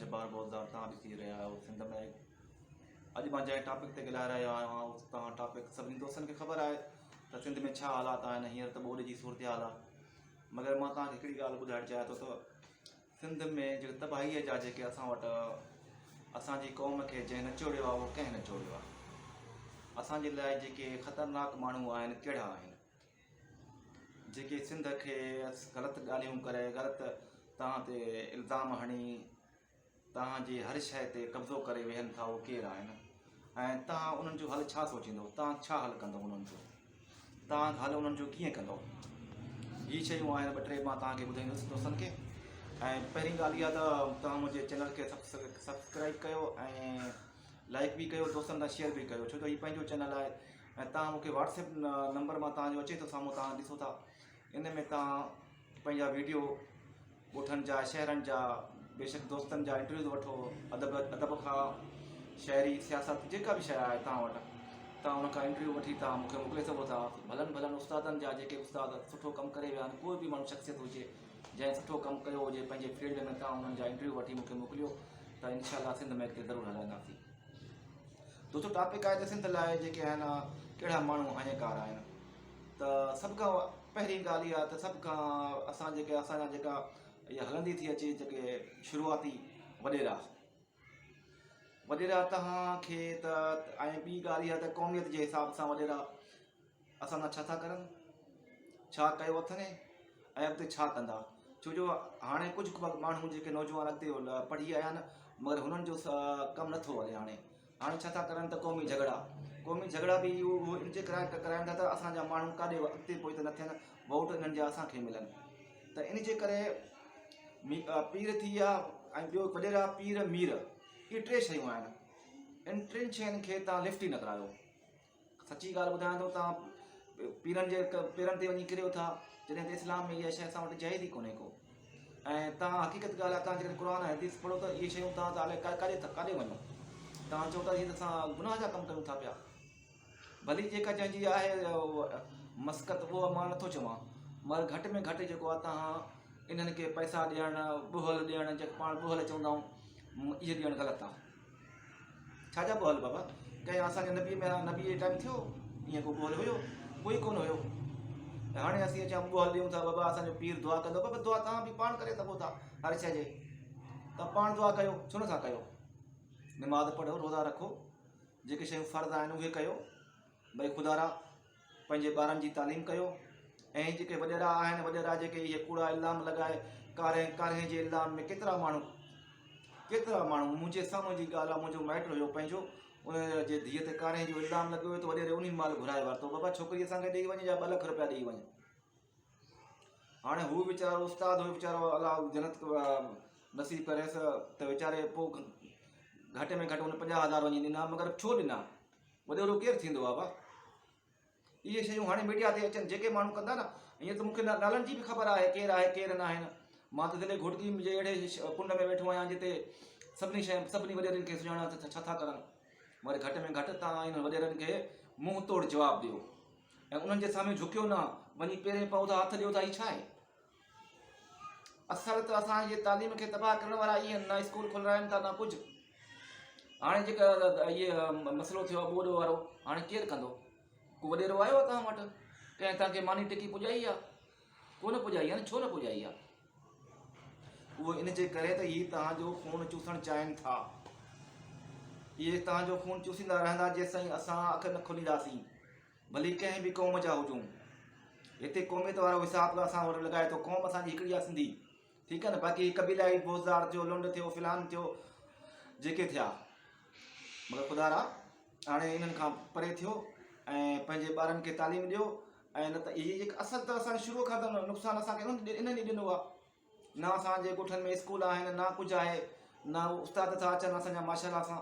जब्बार बौज़दार तव्हां ॾिसी रहिया आहियो सिंध में। अॼु मां जंहिं टॉपिक ते ॻाल्हाए रहियो आहियां तव्हां टॉपिक सभिनी दोस्तनि खे ख़बर आहे त सिंध में छा हालात आहिनि। हींअर त ॿोॾि जी सूरत हाल आहे, मगर मां तव्हांखे हिकिड़ी ॻाल्हि ॿुधाइणु चाहियां थो त सिंध में जेके तबाहीअ जा जेके असां वटि असांजी क़ौम खे जंहिं नचोड़ियो आहे उहो कंहिं नचोड़ियो आहे। असांजे लाइ जेके ख़तरनाक माण्हू आहिनि कहिड़ा आहिनि, जेके सिंध खे ग़लति ॻाल्हियूं करे, ग़लति तव्हां ते इल्ज़ाम हणी तव्हांजी हर शइ ते कब्ज़ो करे वेहनि था, उहे केरु आहिनि ऐं तव्हां उन्हनि जो हल छा सोचींदो, तव्हां छा हल कंदव उन्हनि जो, तव्हां हल उन्हनि जो कीअं कंदव। हीअ शयूं आहिनि ॿ टे मां तव्हांखे ॿुधाईंदुसि दोस्तनि खे। ऐं पहिरीं ॻाल्हि इहा त तव्हां मुंहिंजे चैनल खे सब्सक्राइब कयो ऐं लाइक बि कयो, दोस्तनि सां शेयर बि कयो, छो त हीअ पंहिंजो चैनल आहे ऐं तव्हां मूंखे व्हाट्सएप नंबर मां तव्हांजो अचे थो साम्हूं, तव्हां ॾिसो था। इन में तव्हां पंहिंजा वीडियो ॻोठनि जा, शहरनि जा, बेशक दोस्तनि जा इंटरव्यूज़ वठो, अदब खां शाइरी, सियासत, जेका बि शइ आहे तव्हां वटि, तव्हां उनखां इंटरव्यू वठी तव्हां मूंखे मोकिले सघो था। भलनि उस्तादनि जा, जेके उस्ताद सुठो कमु करे विया आहिनि, कोई बि माण्हू शख़्सियत हुजे जंहिं सुठो कमु कयो हुजे पंहिंजे फील्ड में, तव्हां उन्हनि जा इंटरव्यू वठी मूंखे मोकिलियो त इनशाला सिंध में अॻिते ज़रूरु हलाईंदासीं। दोस्तो टॉपिक आहे त सिंध लाइ जेके आहिनि कहिड़ा माण्हू अहंकार आहिनि। त सभ खां पहिरीं ॻाल्हि इहा त सभ खां असांजा जेका इहा हलंदी थी अचे जेके शुरूआती वॾेरा तव्हांखे त ऐं ॿी ॻाल्हि इहा त क़ौमियत जे हिसाब सां वॾेरा असांजा छा था करनि, छा कयो अथनि ऐं अॻिते छा कंदा। छो जो हाणे कुझु माण्हू जेके नौजवान अॻिते पढ़ी आया आहिनि मगर हुननि जो कमु नथो हले। हाणे छा था करनि त क़ौमी झगड़ा बि उहो इनजे कराइनि था त असांजा माण्हू काॾे अॻिते पोइ त न थियनि, वोट इन्हनि जा असांखे मिलनि। त इन जे करे पीर थी विया ऐं ॿियो वॾेरा, पीर, मीर, इहे टे शयूं आहिनि। इन टिनि शयुनि खे तव्हां लिफ्ट ई न करायो। सची ॻाल्हि ॿुधायां थो, तव्हां पीरनि जे पेरनि ते वञी किरियो था, जॾहिं त इस्लाम में इहा शइ असां वटि जाइज़ ई कोन्हे को। ऐं तव्हां हक़ीक़त ॻाल्हि आहे, तव्हां जेकॾहिं क़ुर हदीस पढ़ो त इहे शयूं तव्हां त हाले काॾे वञो, तव्हां चओ था हीअ त असां गुनाह जा कमु कयूं था पिया। भली जेका जंहिंजी आहे मस्कत उहो मां नथो चवां, मगर घटि में घटि जेको आहे तव्हां इन्हनि खे पैसा ॾियणु, ॿुहल ॾियणु, जेके पाण ॿुहल चवंदा आहियूं, इहे ॾियणु ग़लति आहे। छाजा ॿुहल बाबा, कंहिं असांजे नबी जे टाइम थियो ईअं को ॿुहल हुयो? कोई कोन हुयो। हाणे असीं अचां ॿुहल ॾियूं था, बाबा असांजो पीर दुआ कंदो। बाबा दुआ तव्हां बि पाण करे सघो था, हर शइ जे तव्हां पाण दुआ कयो, छो नथा कयो। निमाज़ पढ़ो, रोज़ा रखो, जेके शयूं फ़र्ज़ आहिनि उहे कयो, भई ख़ुदा पंहिंजे ॿारनि जी तालीम कयो। ऐं जेके वॾेरा आहिनि, वॾेरा जेके इहे कूड़ा इल्ज़ाम लॻाए, कारे जे इल्ज़ाम में केतिरा माण्हू मुंहिंजे साम्हूं जी ॻाल्हि आहे, मुंहिंजो माइट हुयो पंहिंजो, उन जे धीअ ते कारे जो इल्ज़ाम लॻो हुयो त वॾेरे उन महिल घुराए वरितो। बाबा छोकिरी असांखे ॾेई वञे या 2 लख रुपया ॾेई वञे। हाणे हू वीचारो उस्ताद हुयो, वीचारो अलाह जन्नत नसीब करेसि त वीचारे पोइ घटि में घटि उन 50,000 वञी ॾिना, मगर छो ॾिना? वॾेरो केरु थींदो आहे बा? इहे शयूं हाणे मीडिया ते अचनि, जेके माण्हू कंदा न, ईअं त मूंखे नालनि जी बि ख़बर आहे केरु आहे केरु न आहिनि। मां त दिले घुड़की जे अहिड़े कुंड में वेठो आहियां जिते सभिनी वॾेरनि खे सुञाणा त छा था करनि। मगर घटि में घटि तव्हां इन वॾेरनि खे मुंहुं तोड़ जवाबु ॾियो ऐं उन्हनि जे साम्हूं झुकियो न, वञी पेरें पओ था, हथ ॾियो था। हीअ छा आहे? असल त असांजे तालीम खे तबाह करण वारा इहे न स्कूल खोलाइनि था, न कुझु। हाणे जेका इहे मसइलो थियो आहे ॿोॾि वारो, हाणे केरु कंदो? को वॾेरो आयो आहे तव्हां वटि? कंहिं तव्हांखे मानी टिकी पुॼाई आहे? कोन पुॼाई आहे न। छो न पुॼाई आहे? उहो इन जे करे त इहे तव्हांजो खून चूसणु चाहिनि था। इहे तव्हांजो खून चूसींदा रहंदा जेसिताईं असां अखि न खोलींदासीं, भली कंहिं बि क़ौम जा हुजूं। हिते क़ौमियत वारो हिसाब असां वटि लॻाए थो। क़ौम असांजी हिकिड़ी आहे, सिंधी, ठीकु आहे न। बाक़ी कबीलाई बोज़दार थियो, लुंड थियो, फिलान थियो, जेके थिया, मगर ख़ुदा हाणे इन्हनि खां परे थियो ऐं पंहिंजे ॿारनि खे तालीम ॾियो। ऐं न त इहे जेके असल त असांखे शुरूअ खां त नुक़सानु असांखे इन्हनि ॾिनो आहे। न असांजे ॻोठनि में स्कूल आहिनि, न कुझु आहे, न उस्ताद था अचनि असांजा माशाअल्लाह सां।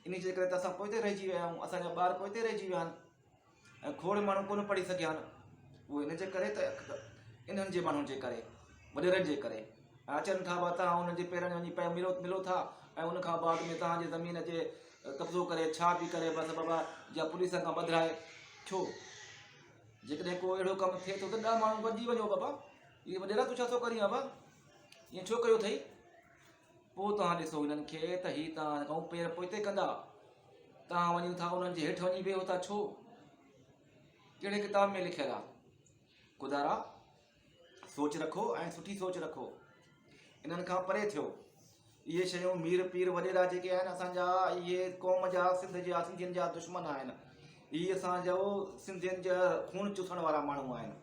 इन जे करे त असां पोइते रहिजी विया आहियूं, असांजा ॿार पोइते रहिजी विया आहिनि ऐं खोड़ माण्हू कोन पढ़ी सघिया आहिनि। उहे इन जे करे त इन्हनि जे माण्हुनि जे करे, वॾेरनि जे करे अचनि था। तव्हां उनजे पेरनि वञी मिलो था ऐं उनखां बाद में तव्हांजे ज़मीन जे कब्ज़ो करे, छा बि करे, बसि बाबा या पुलिस खां ॿधाए। छो? जेकॾहिं को अहिड़ो कमु थिए थो त 10 माण्हू गॾिजी वञो। बाबा इहे वॾेरा तूं छा थो करीं? बाबा ईअं छो कयो अथई? पोइ तव्हां ॾिसो हिननि खे त हीअ तव्हां खां पेर पोइते कंदा, तव्हां वञो था उन्हनि जे हेठि वञी वेहो था। छो? कहिड़े किताब में लिखियलु आहे? ख़ुदारा सोच रखो ऐं सुठी सोच रखो, इन्हनि खां परे थियो। इहे शयूं मीर पीर वॾेरा जेके आहिनि असांजा, इहे क़ौम जा सिंधियुनि जा दुश्मन आहिनि। इहे असांजो सिंधियुनि जा खून चुसण वारा माण्हू आहिनि।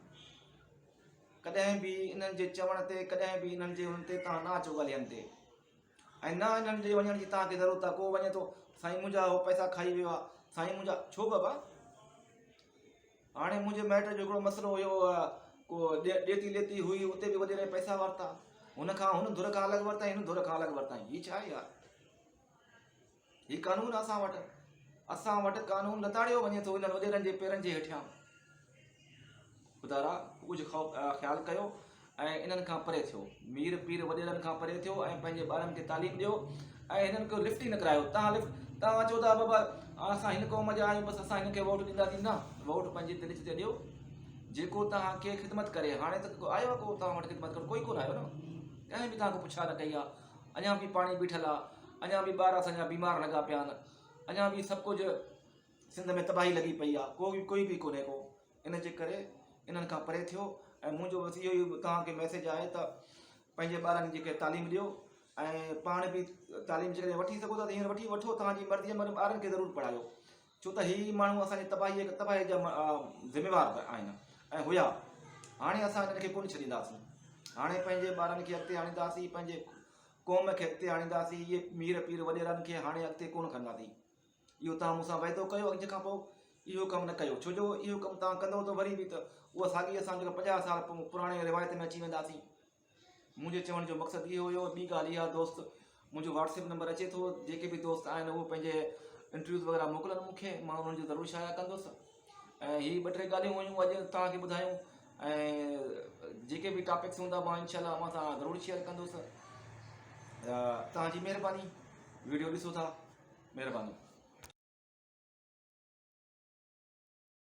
कॾहिं बि इन्हनि जे चवण ते, कॾहिं बि इन्हनि जे हुन ते तव्हां न अचो ॻाल्हियुनि ते। ऐं न इन्हनि जे वञण जी तव्हांखे ज़रूरत आहे। को वञे थो साईं मुंहिंजा उहो पैसा खाई वियो आहे, साईं मुंहिंजा छो बाबा? हाणे मुंहिंजे माइट जो हिकिड़ो मसइलो हुयो, को ॾेती लेती हुई, उते बि वॾेरे पैसा वरिता, हुन धुर खां अलॻि वरिता, हिन धुर खां अलॻि वरिता। हीअ छा आहे यार? हीअ कानून असां वटि कानून लताड़ियो वञे थो हिननि वॾेरनि जे पेरनि जे हेठियां। ख़ुदारा कुझु ख़्यालु कयो ऐं इन्हनि खां परे थियो, मीर पीर वॾेरनि खां परे थियो ऐं पंहिंजे ॿारनि खे तालीम ॾियो ऐं हिननि खे लिफ्ट ई न करायो। तव्हां चओ था बाबा असां हिन क़ौम जा आहियूं, बसि असां हिनखे वोट ॾींदासीं। न, वोट पंहिंजी दिलि ते ॾियो, जेको तव्हांखे ख़िदमत करे। हाणे त आयो आहे को तव्हां वटि ख़िदमत करो? कोई कोन आयो न। कंहिं बि तव्हांखे पुछा न कई आहे। अञा बि पाणी बीठल आहे, अञा बि ॿार असांजा बीमार लॻा पिया आहिनि, अञा बि सभु कुझु सिंध में तबाही लॻी पई आहे। कोई बि कोन्हे को। इन जे करे इन्हनि खां परे थियो। ऐं मुंहिंजो बसि इहो ई तव्हांखे मैसेज आहे त पंहिंजे ॿारनि जेके तालीम ॾियो ऐं पाण बि तालीम जेकॾहिं वठी सघो था त हींअर वठो, तव्हांजी मर्ज़ीअ में ॿारनि खे ज़रूरु पढ़ायो। छो त ही माण्हू असांजी तबाही जा ज़िम्मेवार आहिनि ऐं हुया। हाणे असां हिननि खे कोन छॾींदासीं। हाणे पंहिंजे ॿारनि खे अॻिते आणींदासीं, पंहिंजे क़ौम खे अॻिते आणींदासीं। इहे मीर पीर वॾेरनि खे हाणे अॻिते कोन कंदासीं। इहो तव्हां मूंसां वाइदो कयो। अॻिते खां पोइ इहो कमु न कयो। छो जो इहो कमु तव्हां कंदव त वरी बि त उहा साॻी असां जेका 50 साल पुराणे रिवायत में अची वेंदासीं। मुंहिंजे चवण जो मक़सदु इहो हुयो। ॿी ॻाल्हि इहा, दोस्त मुंहिंजो व्हाट्सएप नंबर अचे थो, जेके बि दोस्त आहिनि उहे पंहिंजे इंटरव्यूज़ वग़ैरह मोकिलनि मूंखे, मां उन्हनि जो ज़रूरु शाया कंदुसि। ऐं हीअ 2-3 ॻाल्हियूं हुयूं अॼु तव्हांखे ॿुधायूं। ऐं जेके बि टॉपिक्स हूंदा मां इंशाल्लाह मां सां ज़रूरु शेयर कंदुसि। तव्हांजी महिरबानी। वीडियो ॾिसो था, महिरबानी।